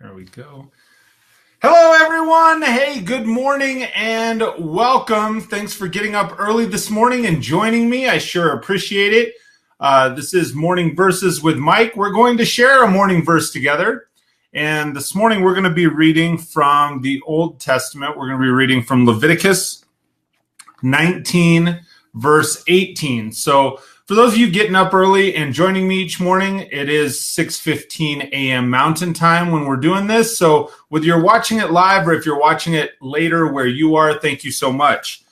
There we go. Hello, everyone. Hey, good morning and welcome. Thanks for getting up early this morning and joining me. I sure appreciate it. This is Morning Verses with Mike. We're going to share a morning verse together. And this morning, we're going to be reading from the Old Testament. We're going to be reading from Leviticus 19, verse 18. So for those of you getting up early and joining me each morning, it is 6:15 a.m. Mountain Time when we're doing this. So whether you're watching it live or if you're watching it later where you are, thank you so much.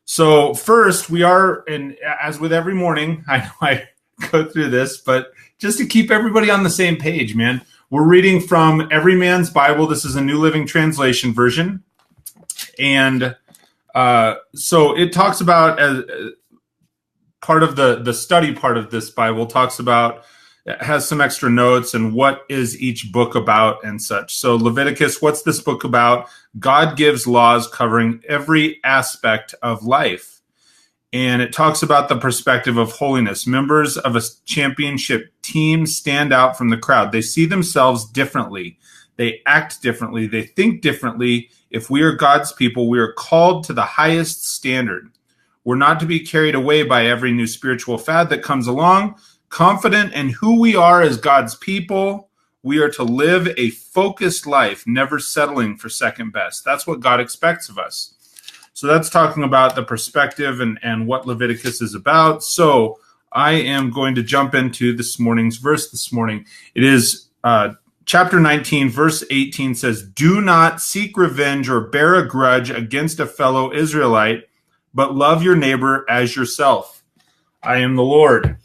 So first, we are, and as with every morning, I know I go through this, but just to keep everybody on the same page, man, we're reading from Every Man's Bible. This is a New Living Translation version. And so it talks about, part of the study part of this Bible talks about, it has some extra notes and what is each book about and such. So Leviticus, what's this book about? God gives laws covering every aspect of life. And it talks about the perspective of holiness. Members of a championship team stand out from the crowd. They see themselves differently. They act differently. They think differently. If we are God's people, we are called to the highest standard. We're not to be carried away by every new spiritual fad that comes along. Confident in who we are as God's people, we are to live a focused life, never settling for second best. That's what God expects of us. So that's talking about the perspective and what Leviticus is about. So I am going to jump into this morning's verse this morning. It is chapter 19, verse 18 says, "Do not seek revenge or bear a grudge against a fellow Israelite, but love your neighbor as yourself. I am the Lord."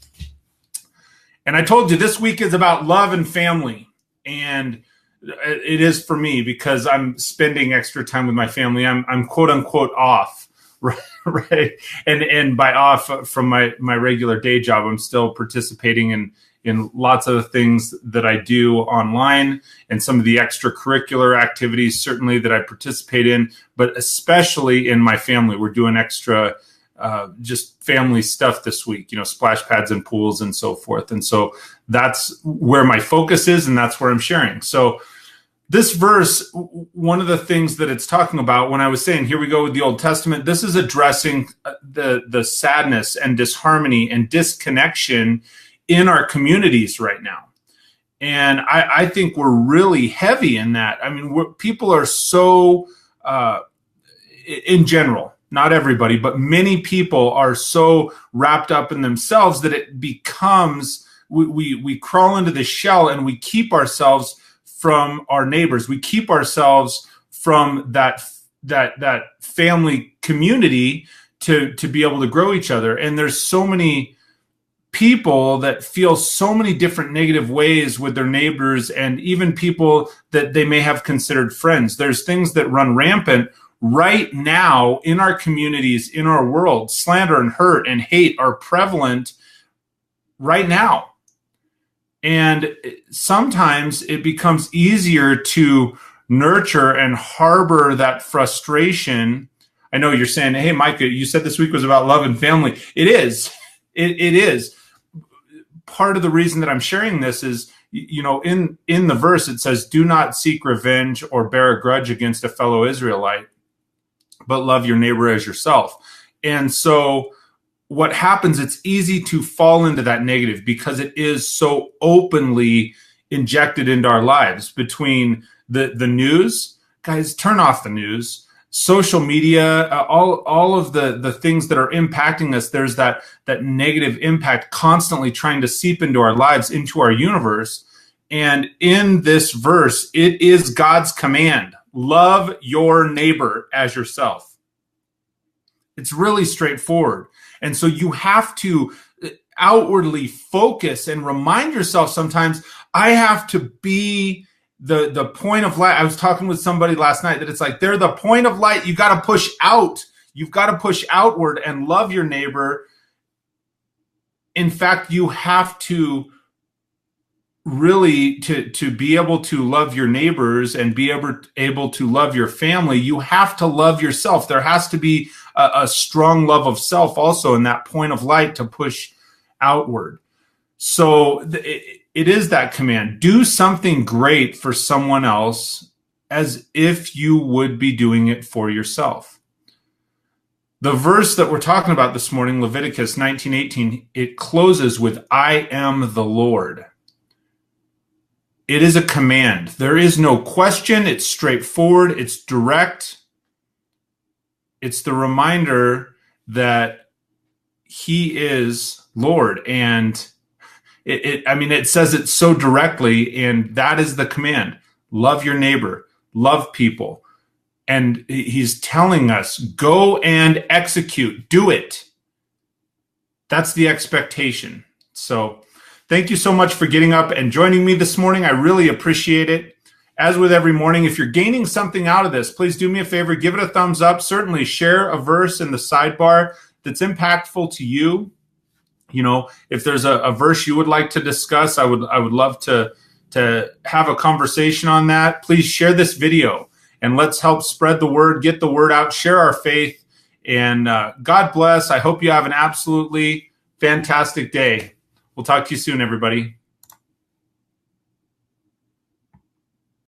And I told you this week is about love and family. And it is for me because I'm spending extra time with my family. I'm quote unquote off, right? And by off from my regular day job, I'm still participating in lots of the things that I do online and some of the extracurricular activities, certainly that I participate in, but especially in my family. We're doing extra just family stuff this week, splash pads and pools and so forth. And so that's where my focus is, and that's where I'm sharing. So this verse, one of the things that it's talking about, when I was saying, here we go with the Old Testament, this is addressing the sadness and disharmony and disconnection in our communities right now. And I think we're really heavy in that. I mean, people are so, in general, not everybody, but many people are so wrapped up in themselves that it becomes, we crawl into the shell and we keep ourselves from our neighbors. We keep ourselves from that family community to be able to grow each other. And there's so many people that feel so many different negative ways with their neighbors and even people that they may have considered friends. There's things that run rampant right now in our communities, in our world. Slander and hurt and hate are prevalent right now. And sometimes it becomes easier to nurture and harbor that frustration. I know you're saying, hey, Micah, you said this week was about love and family. It is. It is. Part of the reason that I'm sharing this is, in the verse, it says, do not seek revenge or bear a grudge against a fellow Israelite, but love your neighbor as yourself. And so what happens, it's easy to fall into that negative because it is so openly injected into our lives between the news. Guys, turn off the news. Social media, all of the things that are impacting us, there's that negative impact constantly trying to seep into our lives, into our universe. And in this verse, it is God's command. Love your neighbor as yourself. It's really straightforward. And so you have to outwardly focus and remind yourself sometimes, I have to be the point of light. I was talking with somebody last night that it's like, they're the point of light. You got to push out. You've got to push outward and love your neighbor. In fact, you have to really, to be able to love your neighbors and be able to love your family, you have to love yourself. There has to be a strong love of self also in that point of light to push outward. So it is that command. Do something great for someone else as if you would be doing it for yourself. The verse that we're talking about this morning, Leviticus 19:18, it closes with, I am the Lord. It is a command. There is no question. It's straightforward. It's direct. It's the reminder that he is Lord. And it says it so directly, and that is the command. Love your neighbor. Love people. And he's telling us, go and execute. Do it. That's the expectation. So thank you so much for getting up and joining me this morning. I really appreciate it. As with every morning, if you're gaining something out of this, please do me a favor, give it a thumbs up. Certainly share a verse in the sidebar that's impactful to you. You know, if there's a verse you would like to discuss, I would love to have a conversation on that. Please share this video and let's help spread the word, get the word out, share our faith. And God bless. I hope you have an absolutely fantastic day. We'll talk to you soon, everybody.